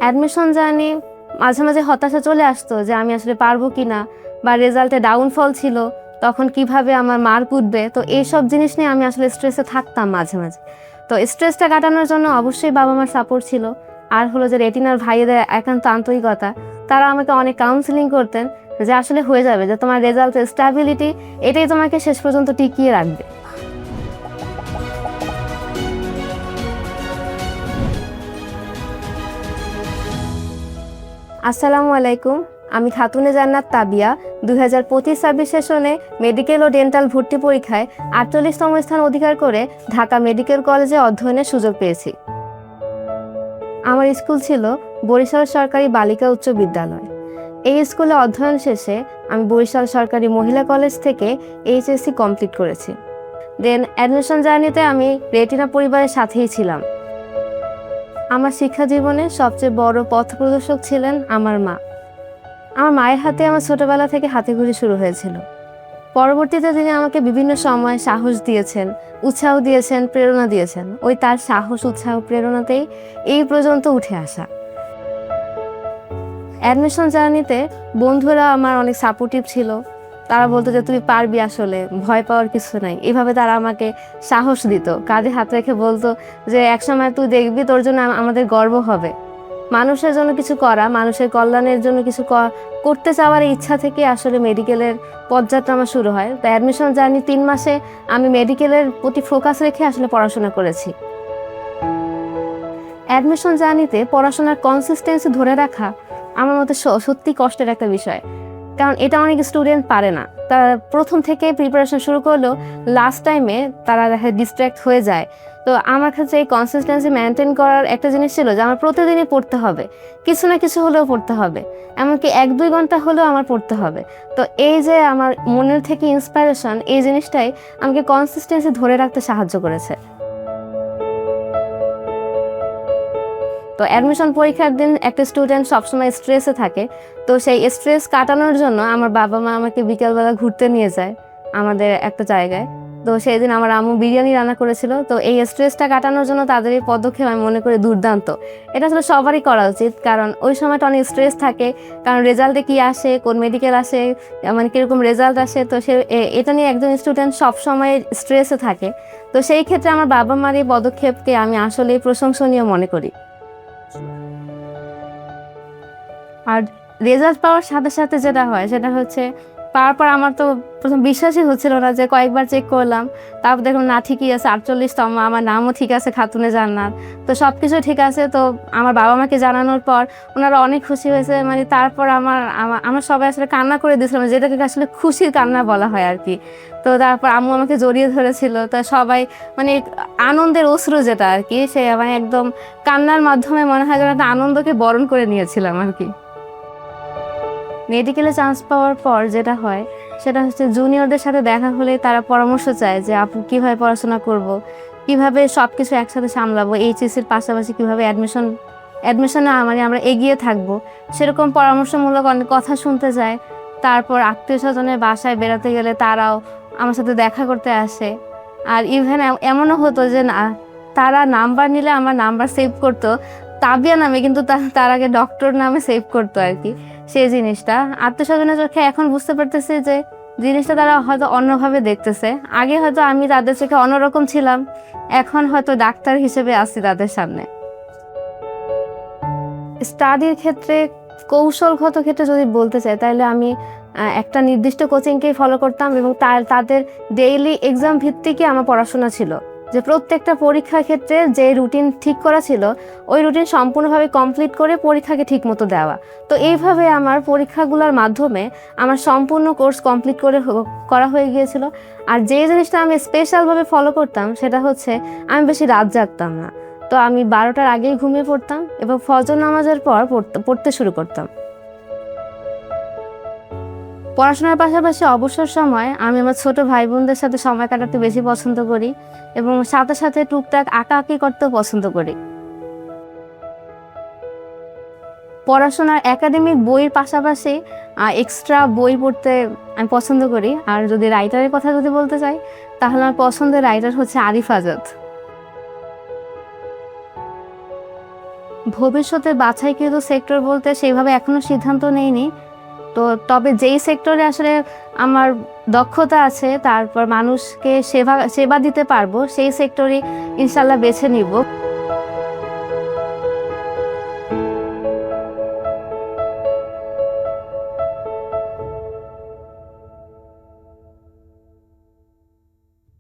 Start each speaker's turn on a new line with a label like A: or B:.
A: Admission journey মাঝে মাঝে হতাশা চলে আসতো যে আমি আসলে পারবো কিনা, বা রেজাল্টে ডাউনফল ছিল, তখন কিভাবে আমার মার্ক উঠবে। তো এইসব জিনিস নিয়ে আমি আসলে স্ট্রেসে থাকতাম মাঝে মাঝে। তো স্ট্রেসটা কাটানোর জন্য অবশ্যই বাবা মার সাপোর্ট ছিল, আর হলো যে রেটিনার ভাইয়েদের একান্ত আন্তরিকতা। তারা আমাকে অনেক কাউন্সিলিং করতেন যে আসলে হয়ে যাবে, যে তোমার রেজাল্টের স্ট্যাবিলিটি এটাই তোমাকে শেষ পর্যন্ত টিকিয়ে রাখবে। আসসালামু আলাইকুম, আমি খাতুনে জান্নাত তাবিয়া 2025-26 সেশনে মেডিকেল ও ডেন্টাল ভর্তি পরীক্ষায় 48তম স্থান অধিকার করে ঢাকা মেডিকেল কলেজে অধ্যয়নের সুযোগ পেয়েছি। আমার স্কুল ছিল বরিশাল সরকারি বালিকা উচ্চ বিদ্যালয়। এই স্কুলে অধ্যয়ন শেষে আমি বরিশাল সরকারি মহিলা কলেজ থেকে এইচএসসি কমপ্লিট করেছি। দেন অ্যাডমিশন জার্নিতে আমি রেটিনা পরিবারের সাথেই ছিলাম। আমার শিক্ষা জীবনে সবচেয়ে বড় পথ প্রদর্শক ছিলেন আমার মা। আমার মায়ের হাতে আমার ছোটবেলা থেকে হাতেখড়ি শুরু হয়েছিল। পরবর্তীতে তিনি আমাকে বিভিন্ন সময় সাহস দিয়েছেন, উৎসাহ দিয়েছেন, প্রেরণা দিয়েছেন। ওই তার সাহস, উৎসাহ, প্রেরণাতেই এই পর্যন্ত উঠে আসা। অ্যাডমিশন জার্নিতে বন্ধুরা আমার অনেক সাপোর্টিভ ছিল। তারা বলতো যে তুই পারবি, আসলে ভয় পাওয়ার কিছু নাই। এইভাবে তারা আমাকে সাহস দিত, কাঁধে হাত রেখে বলতো যে একসময় তুই দেখবি, তোর জন্য আমাদের গর্ব হবে। মানুষের জন্য কিছু করা, মানুষের কল্যাণের জন্য কিছু করতে চাওয়ার ইচ্ছা থেকে আসলে মেডিকেলের পথযাত্রা আমার শুরু হয়। তো অ্যাডমিশন জার্নি 3 মাসে আমি মেডিকেলের প্রতি ফোকাস রেখে আসলে পড়াশোনা করেছি। অ্যাডমিশন জার্নিতে পড়াশোনার কনসিস্টেন্সি ধরে রাখা আমার মতে সত্যি কষ্টের একটা বিষয়, কারণ এটা অনেক স্টুডেন্ট পারে না। তারা প্রথম থেকে প্রিপারেশন শুরু করলেও লাস্ট টাইমে তারা ডিস্ট্র্যাক্ট হয়ে যায়। তো আমার কাছে এই কনসিস্টেন্সি মেনটেন করার একটা জিনিস ছিল যে আমার প্রতিদিনই পড়তে হবে, কিছু না কিছু হলেও পড়তে হবে, এমনকি 1-2 ঘন্টা হলেও আমার পড়তে হবে। তো এই যে আমার মনের থেকে ইন্সপিরেশন, এই জিনিসটাই আমাকে কনসিস্টেন্সি ধরে রাখতে সাহায্য করেছে। তো অ্যাডমিশন পরীক্ষার দিন একটা স্টুডেন্ট সবসময় স্ট্রেসে থাকে। তো সেই স্ট্রেস কাটানোর জন্য আমার বাবা মা আমাকে বিকালবেলা ঘুরতে নিয়ে যায় আমাদের একটা জায়গায়। তো সেই দিন আমার আম্মু বিরিয়ানি রান্না করেছিল। তো এই স্ট্রেসটা কাটানোর জন্য তাদের এই পদক্ষেপ আমি মনে করি দুর্দান্ত। এটা আসলে সবারই করা উচিত, কারণ ওই সময়টা অনেক স্ট্রেস থাকে। কারণ রেজাল্টে কি আসে, কোন মেডিকেল আসে, মানে কীরকম রেজাল্ট আসে, তো সে এটা নিয়ে একজন স্টুডেন্ট সবসময় স্ট্রেসে থাকে। তো সেই ক্ষেত্রে আমার বাবা মার এই পদক্ষেপকে আমি আসলেই প্রশংসনীয় মনে করি। আর রেজাল্ট পাওয়ার সাথে সাথে যেটা হয় সেটা হচ্ছে, পাওয়ার পর আমার তো প্রথম বিশ্বাসই হচ্ছিল না, যে কয়েকবার চেক করলাম, তারপর দেখলাম না ঠিকই আছে, 48তম, আমার নামও ঠিক আছে খাতুনে জান্নাত, তো সব কিছু ঠিক আছে। তো আমার বাবা মাকে জানানোর পর ওনারা অনেক খুশি হয়েছে। মানে তারপর আমরা সবাই আসলে কান্না করে দিয়েছিলাম, যেটাকে আসলে খুশির কান্না বলা হয় আর কি। তো তারপর আম্মু আমাকে জড়িয়ে ধরেছিল। তো সবাই মানে আনন্দের অশ্রু যেটা আর কি, সে মানে একদম কান্নার মাধ্যমে মনে হয় যেন একটা আনন্দকে বরণ করে নিয়েছিলাম আর কি। মেডিকেলে চান্স পাওয়ার পর যেটা হয় সেটা হচ্ছে, জুনিয়রদের সাথে দেখা হলে তারা পরামর্শ চায় যে আপু কীভাবে পড়াশোনা করব, কিভাবে সব কিছু একসাথে সামলাবো, এইচএসসির পাশাপাশি কীভাবে অ্যাডমিশনে মানে আমরা এগিয়ে থাকবো, সেরকম পরামর্শমূলক অনেক কথা শুনতে যায়। তারপর আত্মীয় স্বজনের বাসায় বেড়াতে গেলে তারাও আমার সাথে দেখা করতে আসে। আর ইভেন এমনও হতো যে না, তারা নাম্বার নিলে আমার নাম্বার সেভ করতো তাবিয়া নামে, কিন্তু তার আগে ডক্টর নামে সেভ করতো আর কি। সেই জিনিসটা আত্মীয় স্বজনের চোখে এখন বুঝতে পারতেছি যে জিনিসটা তারা হয়তো অন্যভাবে দেখতেছে। আগে হয়তো আমি তাদের চোখে অন্যরকম ছিলাম, এখন হয়তো ডাক্তার হিসেবে আসছি তাদের সামনে। স্টাডির ক্ষেত্রে, কৌশলগত ক্ষেত্রে যদি বলতে চাই, তাহলে আমি একটা নির্দিষ্ট কোচিংকেই ফলো করতাম, এবং তাদের ডেইলি এক্সাম ভিত্তিকই আমার পড়াশোনা ছিল। যে প্রত্যেকটা পরীক্ষার ক্ষেত্রে যে রুটিন ঠিক করা ছিল, ওই রুটিন সম্পূর্ণভাবে কমপ্লিট করে পরীক্ষাকে ঠিক মতো দেওয়া। তো এইভাবে আমার পরীক্ষাগুলোর মাধ্যমে আমার সম্পূর্ণ কোর্স কমপ্লিট করা হয়ে গিয়েছিল। আর যে জিনিসটা আমি স্পেশালভাবে ফলো করতাম সেটা হচ্ছে, আমি বেশি রাত জাগতাম না। তো আমি 12টার আগেই ঘুমিয়ে পড়তাম এবং ফজর নামাজের পর পড়তে শুরু করতাম। পড়াশোনার পাশাপাশি অবসর সময় আমি আমার ছোট ভাই বোনদের সাথে সময় কাটাতে বেশি পছন্দ করি, এবং সাথে সাথে টুকটাক আঁকাআঁকি করতেও পছন্দ করি। পড়াশোনার একাডেমিক বইয়ের পাশাপাশি এক্সট্রা বই পড়তে আমি পছন্দ করি। আর যদি রাইটারের কথা বলতে চাই, তাহলে আমার পছন্দের রাইটার হচ্ছে আরিফ আজাদ। ভবিষ্যতে বাছাইকৃত সেক্টর বলতে সেইভাবে এখনো সিদ্ধান্ত নেইনি। তো তবে যেই সেক্টরে আসলে আমার দক্ষতা আছে, তারপর মানুষকে সেবা দিতে পারবো, সেই সেক্টরই ইনশাল্লাহ বেছে নিব।